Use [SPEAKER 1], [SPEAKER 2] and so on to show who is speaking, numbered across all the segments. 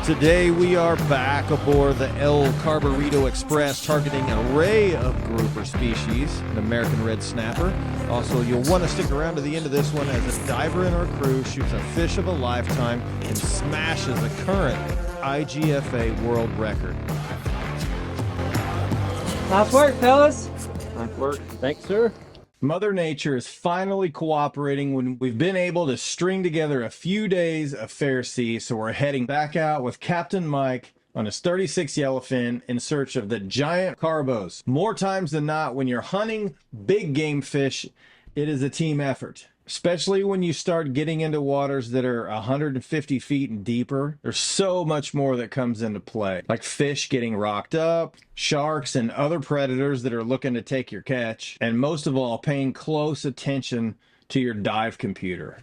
[SPEAKER 1] Today we are back aboard the CarboRita Express, targeting an array of grouper species, an American red snapper. Also, you'll want to stick around to the end of this one as a diver in our crew shoots a fish of a lifetime and smashes a current IGFA world record.
[SPEAKER 2] Nice work, fellas.
[SPEAKER 3] Nice work. Thanks, sir.
[SPEAKER 1] Mother Nature is finally cooperating when we've been able to string together a few days of fair sea, so we're heading back out with Captain Mike on his 36 yellowfin in search of the giant carbos. More times than not, when you're hunting big game fish, it is a team effort. Especially when you start getting into waters that are 150 feet and deeper, there's so much more that comes into play. Like fish getting rocked up, sharks and other predators that are looking to take your catch, and most of all, paying close attention to your dive computer.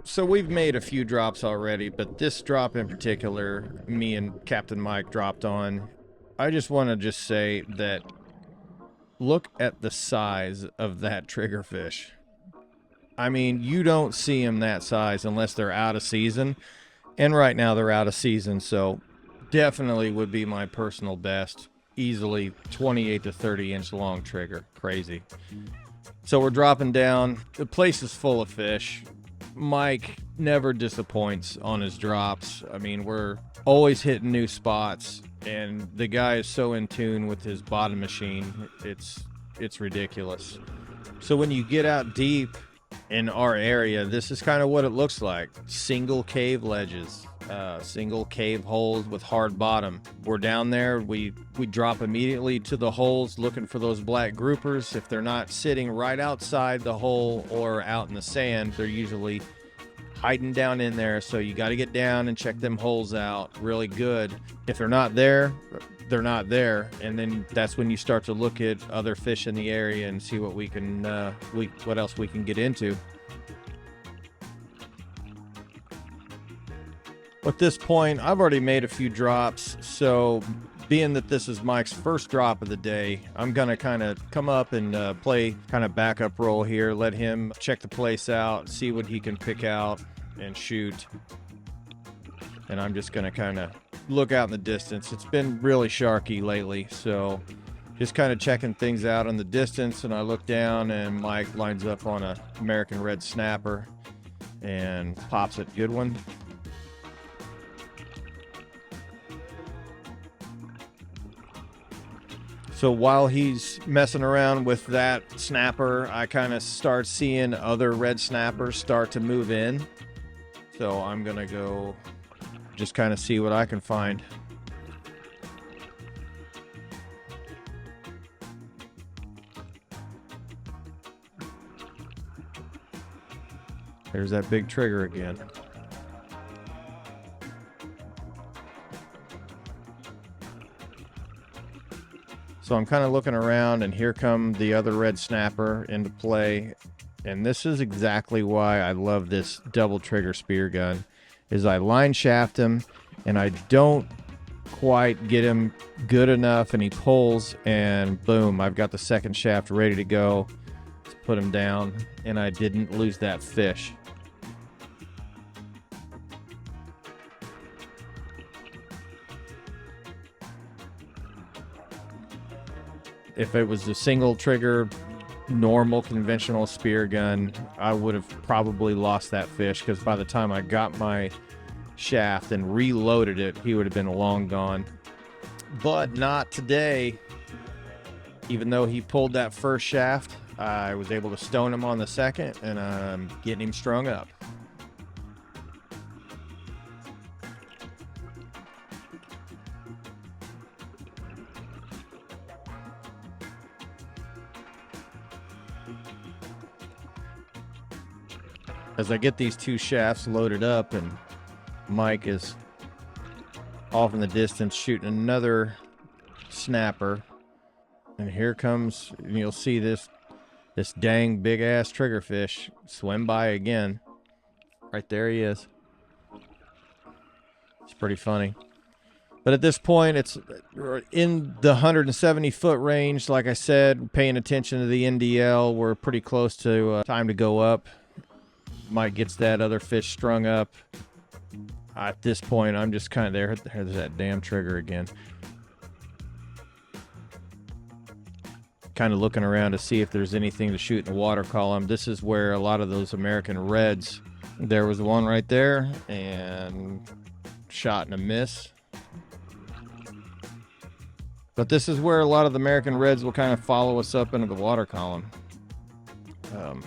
[SPEAKER 1] So we've made a few drops already, but this drop in particular, me and Captain Mike dropped on. I just want to say that look at the size of that triggerfish. I mean, you don't see them that size unless they're out of season. And right now they're out of season, so definitely would be my personal best. Easily 28 to 30 inch long trigger. Crazy. So we're dropping down. The place is full of fish. Mike never disappoints on his drops. I mean, we're always hitting new spots, and the guy is so in tune with his bottom machine. It's ridiculous. So when you get out deep in our area, this is kind of what it looks like. Single cave ledges, single cave holes with hard bottom. We're down there, we drop immediately to the holes looking for those black groupers. If they're not sitting right outside the hole or out in the sand, they're usually hiding down in there, so you got to get down and check them holes out really good. If they're not there, they're not there, and then that's when you start to look at other fish in the area and see what we can what else we can get into. At this point, I've already made a few drops, so being that this is Mike's first drop of the day, I'm gonna kind of come up and play kind of backup role here, let him check the place out, see what he can pick out and shoot. And I'm just gonna kind of look out in the distance. It's been really sharky lately, so just kind of checking things out in the distance. And I look down and Mike lines up on a American red snapper and pops it. Good one. So while he's messing around with that snapper, I kind of start seeing other red snappers start to move in. So I'm gonna go just kind of see what I can find. There's that big trigger again. So I'm kind of looking around, and here come the other red snapper into play. And this is exactly why I love this double trigger spear gun, is I line shaft him and I don't quite get him good enough, and he pulls, and boom, I've got the second shaft ready to go to put him down, and I didn't lose that fish. If it was a single trigger, normal conventional spear gun, I would have probably lost that fish, because by the time I got my shaft and reloaded it, he would have been long gone. But not today. Even though he pulled that first shaft, I was able to stone him on the second, and I'm getting him strung up. As I get these two shafts loaded up, and Mike is off in the distance shooting another snapper, and here comes, and you'll see this dang big ass triggerfish swim by again. Right there he is. It's pretty funny. But at this point, it's in the 170 foot range. Like I said, paying attention to the NDL, we're pretty close to time to go up. Mike gets that other fish strung up. At this point, I'm just kind of there. There's that damn trigger again. Kind of looking around to see if there's anything to shoot in the water column. This is where a lot of those American reds, there was one right there, and shot and a miss. But this is where a lot of the American reds will kind of follow us up into the water column. I'm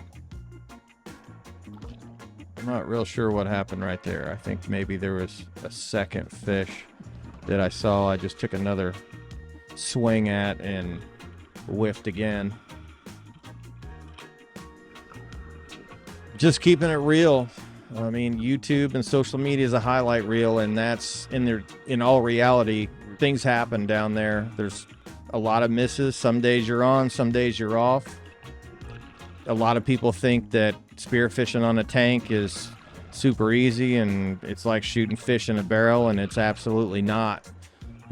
[SPEAKER 1] not real sure what happened right there. I think maybe there was a second fish that I saw. I just took another swing at and whiffed again. Just keeping it real. I mean, YouTube and social media is a highlight reel, and that's in all reality, things happen down there. There's a lot of misses. Some days you're on, some days you're off. A lot of people think that spearfishing on a tank is super easy and it's like shooting fish in a barrel, and it's absolutely not.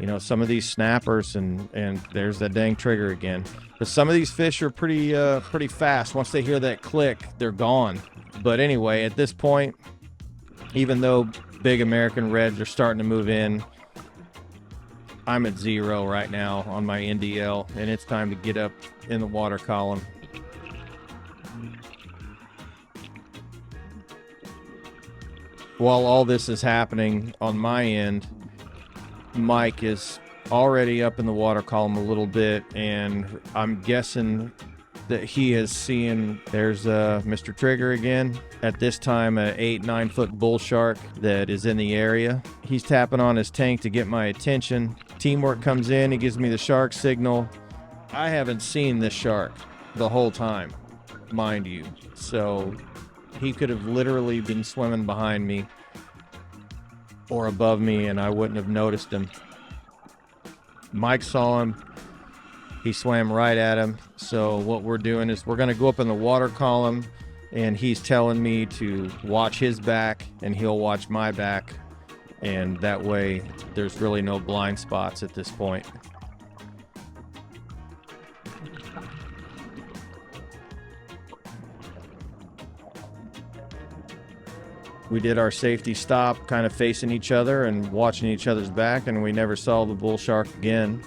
[SPEAKER 1] You know, some of these snappers, and there's that dang trigger again. But some of these fish are pretty fast. Once they hear that click, they're gone. But anyway, at this point, even though big American reds are starting to move in, I'm at 0 right now on my NDL, and it's time to get up in the water column. While all this is happening on my end, Mike is already up in the water column a little bit, and I'm guessing that he has seen, there's Mr. Trigger again. At this time, a 8-9 foot bull shark that is in the area. He's tapping on his tank to get my attention. Teamwork comes in, he gives me the shark signal. I haven't seen this shark the whole time, mind you. So he could have literally been swimming behind me or above me, and I wouldn't have noticed him. Mike saw him. He swam right at him. So what we're doing is we're going to go up in the water column, and he's telling me to watch his back, and he'll watch my back. And that way there's really no blind spots at this point. We did our safety stop, kind of facing each other and watching each other's back, and we never saw the bull shark again.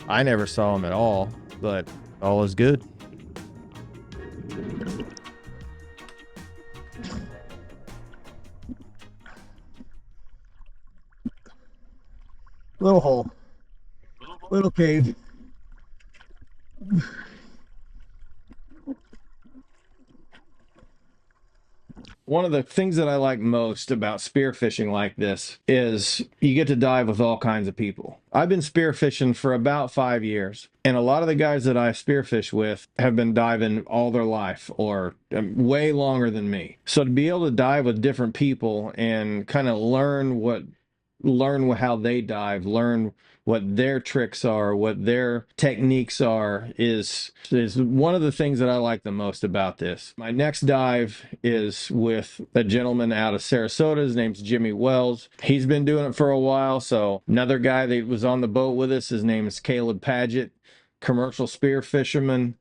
[SPEAKER 1] I never saw him at all, but all is good.
[SPEAKER 4] Little hole, little cave.
[SPEAKER 1] One of the things that I like most about spearfishing like this is you get to dive with all kinds of people. I've been spearfishing for about 5 years, and a lot of the guys that I spearfish with have been diving all their life, or way longer than me. So to be able to dive with different people and kind of learn how they dive, learn what their tricks are, what their techniques are, is one of the things that I like the most about this. My next dive is with a gentleman out of Sarasota. His name's Jimmy Wells. He's been doing it for a while. So another guy that was on the boat with us, his name is Caleb Paget, commercial spear fisherman,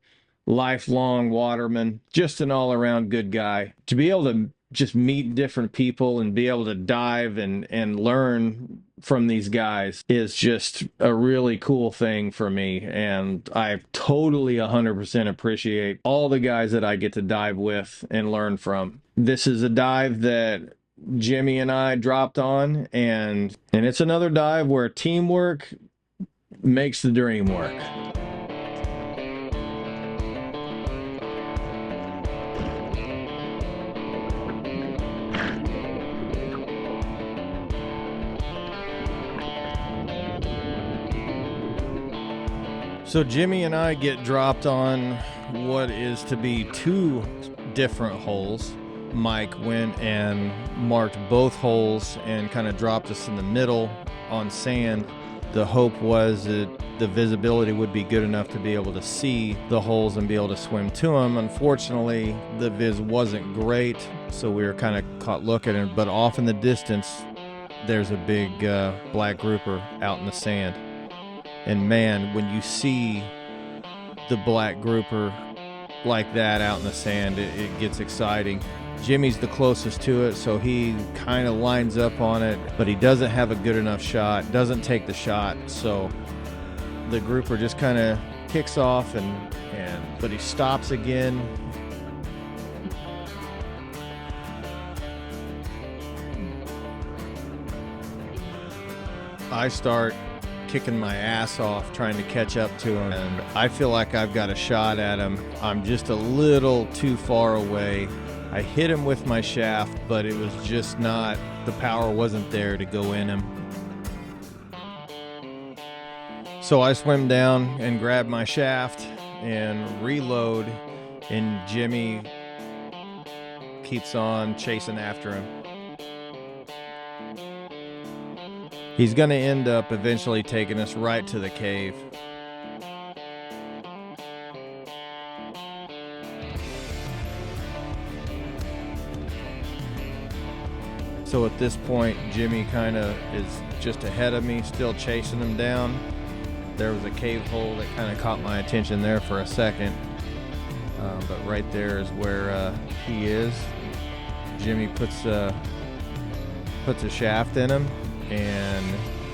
[SPEAKER 1] lifelong waterman, just an all-around good guy. To be able to just meet different people and be able to dive and learn from these guys is just a really cool thing for me. And I totally 100% appreciate all the guys that I get to dive with and learn from. This is a dive that Jimmy and I dropped on, and it's another dive where teamwork makes the dream work. So Jimmy and I get dropped on what is to be 2 different holes. Mike went and marked both holes and kind of dropped us in the middle on sand. The hope was that the visibility would be good enough to be able to see the holes and be able to swim to them. Unfortunately, the viz wasn't great, so we were kind of caught looking at it. But off in the distance, there's a big black grouper out in the sand. And man, when you see the black grouper like that out in the sand, it gets exciting. Jimmy's the closest to it, so he kind of lines up on it, but he doesn't have a good enough shot, doesn't take the shot, so the grouper just kind of kicks off, but he stops again. I start kicking my ass off trying to catch up to him, and I feel like I've got a shot at him. I'm just a little too far away. I hit him with my shaft, but it was just not, the power wasn't there to go in him. So I swim down and grab my shaft and reload, and Jimmy keeps on chasing after him. He's going to end up eventually taking us right to the cave. So at this point, Jimmy kind of is just ahead of me, still chasing him down. There was a cave hole that kind of caught my attention there for a second. But right there is where he is. Jimmy puts a shaft in him, and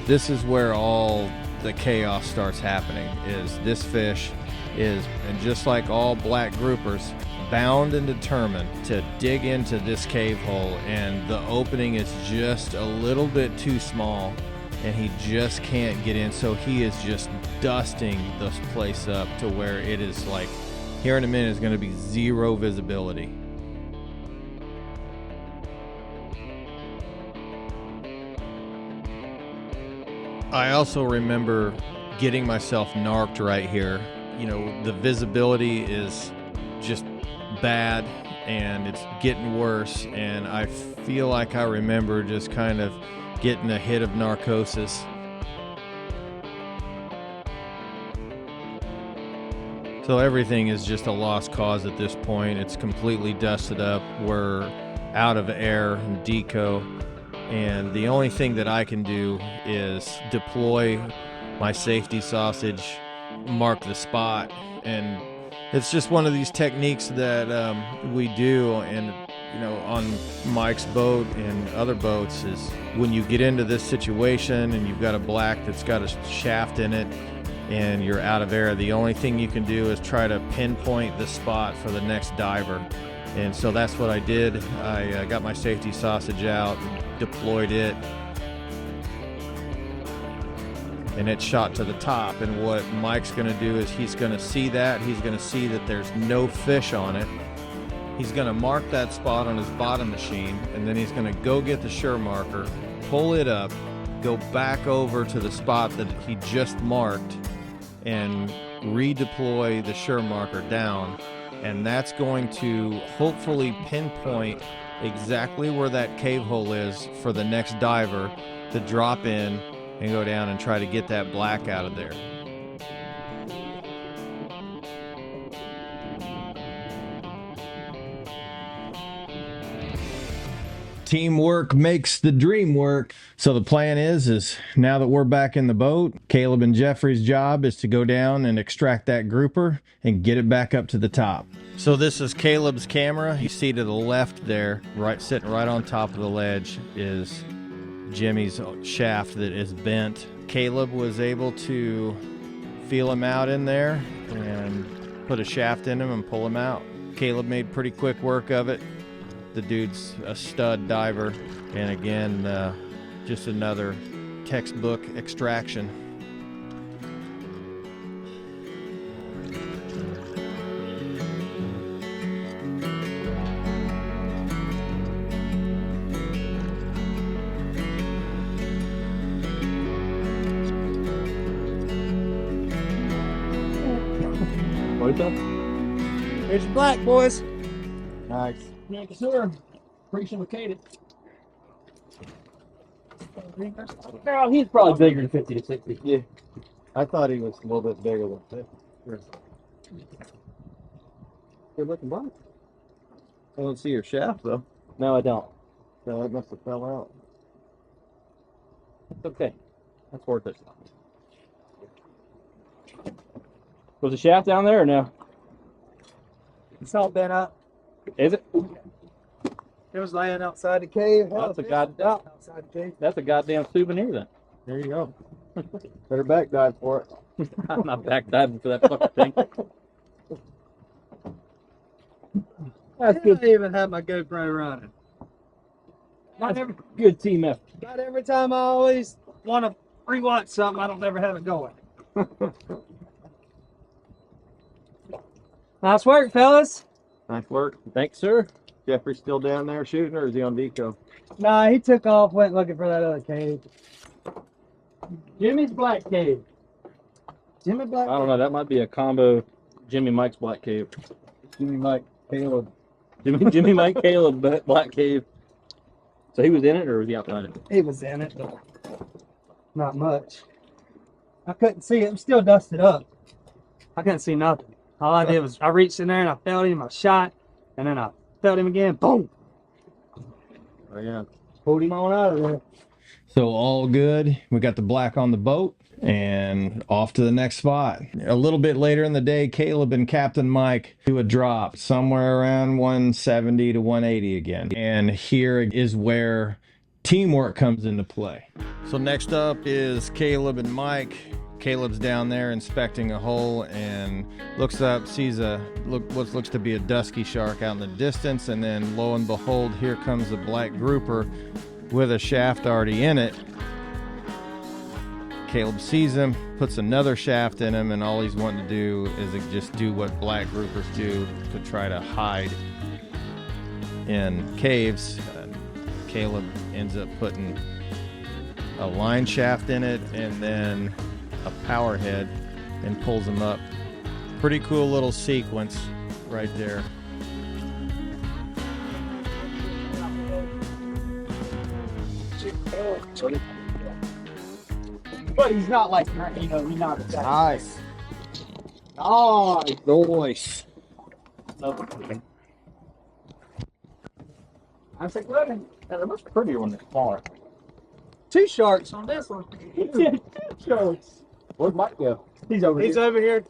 [SPEAKER 1] this is where all the chaos starts happening. Is this fish is, and just like all black groupers, bound and determined to dig into this cave hole, and the opening is just a little bit too small, and he just can't get in, so he is just dusting this place up to where it is like, here in a minute is going to be zero visibility. I also remember getting myself narked right here. You know, the visibility is just bad, and it's getting worse, and I feel like I remember just kind of getting a hit of narcosis. So everything is just a lost cause at this point. It's completely dusted up. We're out of air and deco, and the only thing that I can do is deploy my safety sausage, mark the spot, and it's just one of these techniques that we do, and you know, on Mike's boat and other boats, is when you get into this situation and you've got a black that's got a shaft in it and you're out of air, the only thing you can do is try to pinpoint the spot for the next diver. And so that's what I did. I got my safety sausage out, deployed it, and it shot to the top. And what Mike's going to do is he's going to see that. He's going to see that there's no fish on it. He's going to mark that spot on his bottom machine, and then he's going to go get the Sure marker, pull it up, go back over to the spot that he just marked, and redeploy the Sure marker down. And that's going to hopefully pinpoint exactly where that cave hole is for the next diver to drop in and go down and try to get that black out of there. Teamwork makes the dream work. So the plan is now that we're back in the boat, Caleb and Jeffrey's job is to go down and extract that grouper and get it back up to the top. So this is Caleb's camera. You see to the left there, right, sitting right on top of the ledge, is Jimmy's shaft that is bent. Caleb was able to feel him out in there and put a shaft in him and pull him out. Caleb made pretty quick work of it. The dude's a stud diver, and again, just another textbook extraction.
[SPEAKER 2] Here's your black, boys.
[SPEAKER 1] Nice.
[SPEAKER 2] Thank you, sir. Appreciate it. No, he's probably bigger than 50 to 60.
[SPEAKER 1] Yeah, I thought he was a little bit bigger than that. Good looking black. I don't see your shaft though.
[SPEAKER 2] No, I don't.
[SPEAKER 1] No, it must have fell out.
[SPEAKER 2] It's okay.
[SPEAKER 1] That's worth it.
[SPEAKER 2] Was the shaft down there or no?
[SPEAKER 4] It's all bent up.
[SPEAKER 2] Is it? It was laying outside the cave.
[SPEAKER 3] That's a goddamn,
[SPEAKER 2] Outside the cave.
[SPEAKER 3] that's a goddamn souvenir then.
[SPEAKER 2] There you go.
[SPEAKER 4] Better back dive for it.
[SPEAKER 3] I'm not back diving for that fucking thing.
[SPEAKER 2] That's good. I even have my GoPro running.
[SPEAKER 3] Not every good team effort.
[SPEAKER 2] Not every time I always want to rewatch something, I don't ever have it going. Nice work, fellas.
[SPEAKER 4] Nice work.
[SPEAKER 3] Thanks, sir.
[SPEAKER 4] Jeffrey's still down there shooting, or is he on deco?
[SPEAKER 2] Nah, he took off, went looking for that other cave. Jimmy's Black Cave. Jimmy Black
[SPEAKER 3] I don't know. That might be a combo. Jimmy Mike's Black Cave.
[SPEAKER 2] Jimmy Mike Caleb.
[SPEAKER 3] Jimmy Mike Caleb Black Cave. So he was in it or was he outside it?
[SPEAKER 2] He was in it, but not much. I couldn't see it. I'm still dusted up. I couldn't see nothing. All I did was I reached in there and I felt him, I shot, and then I felt him again. Boom!
[SPEAKER 4] Oh yeah.
[SPEAKER 2] Pulled him on out of there.
[SPEAKER 1] So all good. We got the black on the boat and off to the next spot. A little bit later in the day, Caleb and Captain Mike do a drop somewhere around 170 to 180 again. And here is where teamwork comes into play. So next up is Caleb and Mike. Caleb's down there inspecting a hole and looks up, sees what looks to be a dusky shark out in the distance, and then lo and behold, here comes a black grouper with a shaft already in it. Caleb sees him, puts another shaft in him, and all he's wanting to do is just do what black groupers do to try to hide in caves. Caleb ends up putting a line shaft in it and then a power head and pulls him up. Pretty cool little sequence right there.
[SPEAKER 2] But he's not like, you know, he's not exactly.
[SPEAKER 4] Nice.
[SPEAKER 3] Nice.
[SPEAKER 2] I said, look,
[SPEAKER 3] They're much prettier when they're smaller.
[SPEAKER 2] 2 sharks on this one. 2 sharks.
[SPEAKER 3] Where'd Mike go?
[SPEAKER 2] He's over here. He was over there.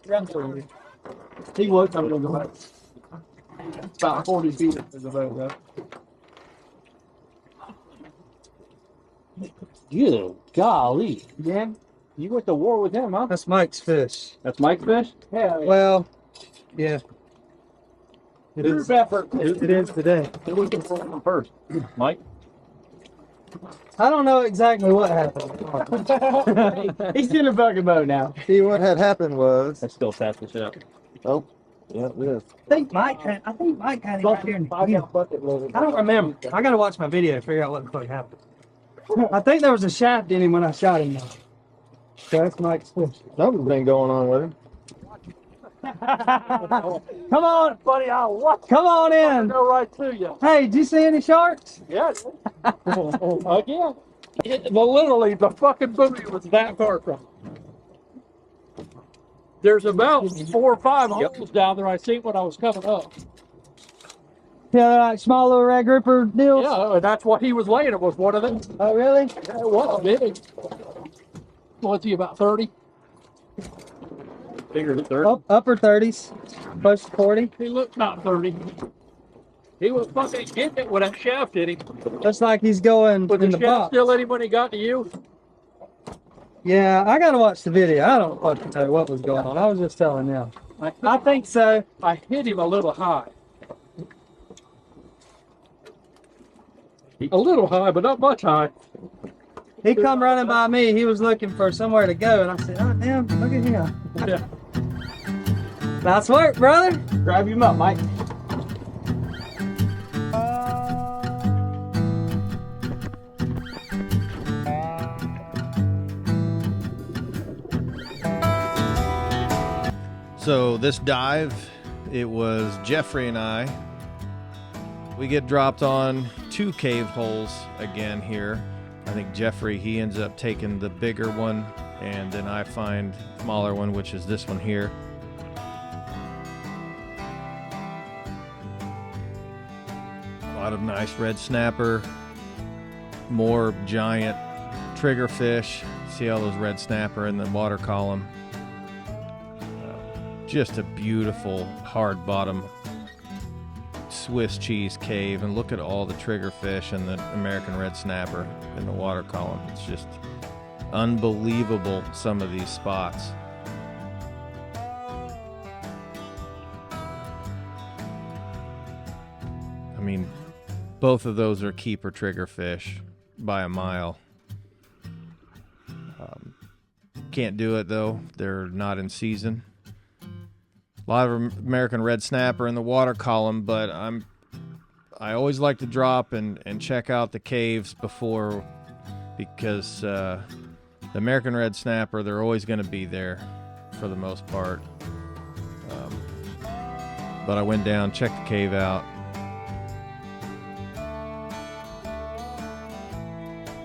[SPEAKER 2] About 40 feet is the boat, though.
[SPEAKER 3] Good golly.
[SPEAKER 2] Yeah,
[SPEAKER 3] You went to war with him, huh?
[SPEAKER 2] that's Mike's fish.
[SPEAKER 3] That's Mike's fish?
[SPEAKER 2] Yeah. Well, yeah. It is.
[SPEAKER 3] effort.
[SPEAKER 2] It is today.
[SPEAKER 3] Who was controlling him first? Mike?
[SPEAKER 2] I don't know exactly what happened. He's in a bucket boat now.
[SPEAKER 4] See, what had happened was.
[SPEAKER 3] That's still fast as shit up.
[SPEAKER 4] Oh, yeah, it is.
[SPEAKER 2] I think Mike had him right here.
[SPEAKER 4] Bucket load.
[SPEAKER 2] I don't remember. I gotta watch my video to figure out what the fuck happened. I think there was a shaft in him when I shot him though. So that's Mike's fish.
[SPEAKER 4] Something's been going on with him.
[SPEAKER 2] Come on, buddy, come on in.
[SPEAKER 3] Go right to you.
[SPEAKER 2] Hey, did you see any sharks?
[SPEAKER 3] Yes. Again. Well, literally, the fucking booty was that far from. There's about 4 or 5 holes down there I seen when I was coming up.
[SPEAKER 2] Yeah, they're like small little red grouper deals.
[SPEAKER 3] Yeah, and that's what he was laying. It was one of them.
[SPEAKER 2] Oh, really?
[SPEAKER 3] Yeah, it was big. Was he about 30? Bigger than 30.
[SPEAKER 2] Upper 30s, close to 40.
[SPEAKER 3] He looked not 30. He was fucking hitting it with that shaft hit him.
[SPEAKER 2] Looks like he's going
[SPEAKER 3] Was
[SPEAKER 2] in
[SPEAKER 3] the
[SPEAKER 2] the
[SPEAKER 3] shaft
[SPEAKER 2] box.
[SPEAKER 3] still at him when he got to you?
[SPEAKER 2] Yeah, I gotta watch the video. I don't fucking know what was going on. I was just telling them. I think so.
[SPEAKER 3] I hit him a little high. A little high, but not much high.
[SPEAKER 2] He come running by me. He was looking for somewhere to go, and I said, "Oh damn, look at him."
[SPEAKER 3] Yeah.
[SPEAKER 2] Nice work, brother.
[SPEAKER 3] Grab him up, Mike.
[SPEAKER 1] So this dive, it was Jeffrey and I. We get dropped on 2 cave holes again here. I think Jeffrey, he ends up taking the bigger one, and then I find the smaller one, which is this one here. A lot of nice red snapper, more giant triggerfish. See all those red snapper in the water column. Just a beautiful hard bottom, Swiss cheese cave, and look at all the triggerfish and the American red snapper in the water column. It's just unbelievable, some of these spots. I mean, both of those are keeper triggerfish by a mile. Can't do it though, they're not in season. A lot of American red snapper in the water column, but I always like to drop and check out the caves before, because the American red snapper, they're always going to be there for the most part. But I went down, checked the cave out.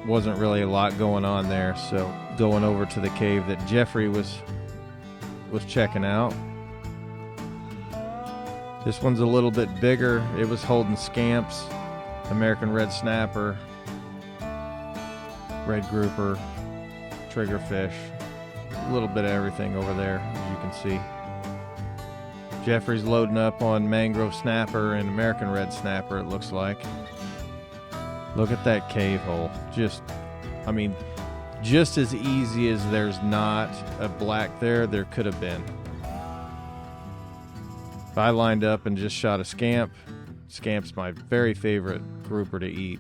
[SPEAKER 1] Wasn't really a lot going on there, so going over to the cave that Jeffrey was checking out. This one's a little bit bigger. It was holding scamps, American red snapper, red grouper, triggerfish, a little bit of everything over there, as you can see. Jeffrey's loading up on mangrove snapper and American red snapper, it looks like. Look at that cave hole. I mean, just as easy as there's not a black there could have been. If I lined up and just shot a scamp, scamp's my very favorite grouper to eat.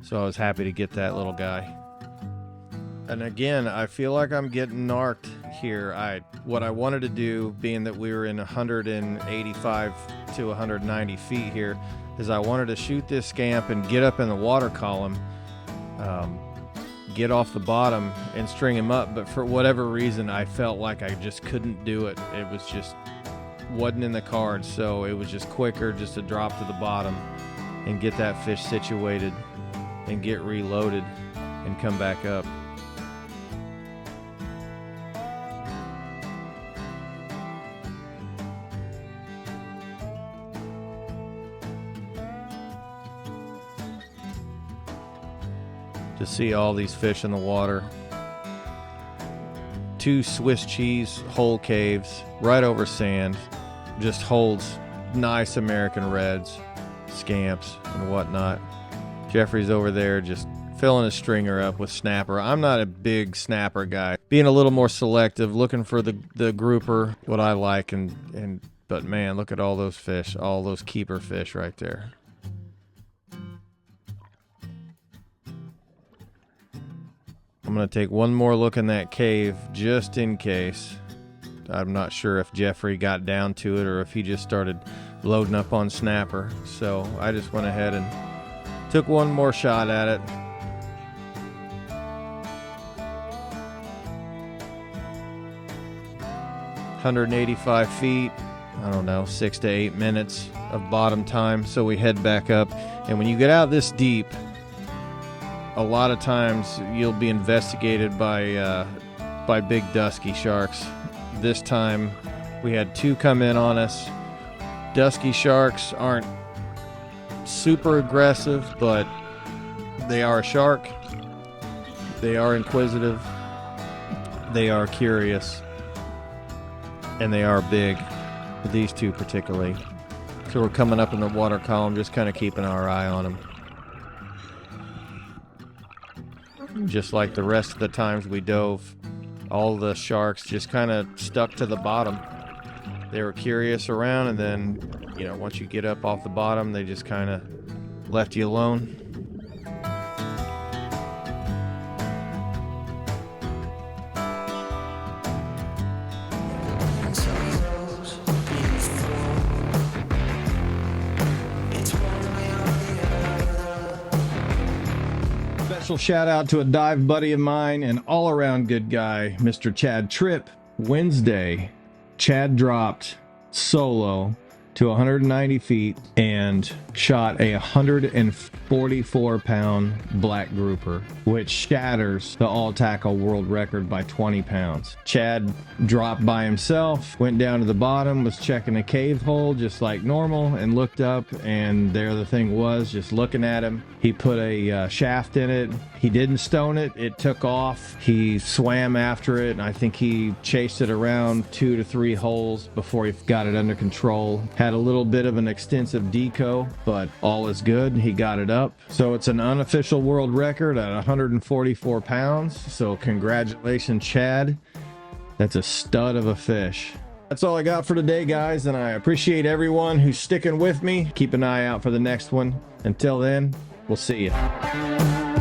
[SPEAKER 1] So I was happy to get that little guy. And again, I feel like I'm getting narked here. What I wanted to do, being that we were in 185 to 190 feet here, is I wanted to shoot this scamp and get up in the water column, get off the bottom and string him up. But for whatever reason, I felt like I just couldn't do it. It was just wasn't in the cards. So it was just quicker just to drop to the bottom and get that fish situated and get reloaded and come back up. To see all these fish in the water. 2 Swiss cheese hole caves right over sand. Just holds nice American reds, scamps, and whatnot. Jeffrey's over there just filling his stringer up with snapper. I'm not a big snapper guy. Being a little more selective, looking for the grouper, what I like, but man, look at all those fish, all those keeper fish right there. I'm going to take one more look in that cave just in case. I'm not sure if Jeffrey got down to it or if he just started loading up on snapper. So I just went ahead and took one more shot at it. "185 feet, I don't know, 6 to 8 minutes of bottom time. So we head back up. And when you get out this deep, a lot of times you'll be investigated by big dusky sharks. This time we had 2 come in on us. Dusky sharks aren't super aggressive, but they are a shark. They are inquisitive. They are curious. And they are big, these 2 particularly. So we're coming up in the water column, just kind of keeping our eye on them. Just like the rest of the times we dove, all the sharks just kind of stuck to the bottom. They were curious around, and then, once you get up off the bottom, they just kind of left you alone. Special shout out to a dive buddy of mine and all around good guy, Mr. Chad Tripp. Wednesday, Chad dropped solo to 190 feet and shot a 144-pound black grouper, which shatters the all-tackle world record by 20 pounds. Chad dropped by himself, went down to the bottom, was checking a cave hole just like normal, and looked up, and there the thing was, just looking at him. He put a shaft in it. He didn't stone it. It took off. He swam after it, and I think he chased it around 2 to 3 holes before he got it under control. Had a little bit of an extensive deco, but all is good. He got it up. So it's an unofficial world record at 144 pounds. So congratulations, Chad. That's a stud of a fish. That's all I got for today, guys, and I appreciate everyone who's sticking with me. Keep an eye out for the next one. Until then, we'll see you.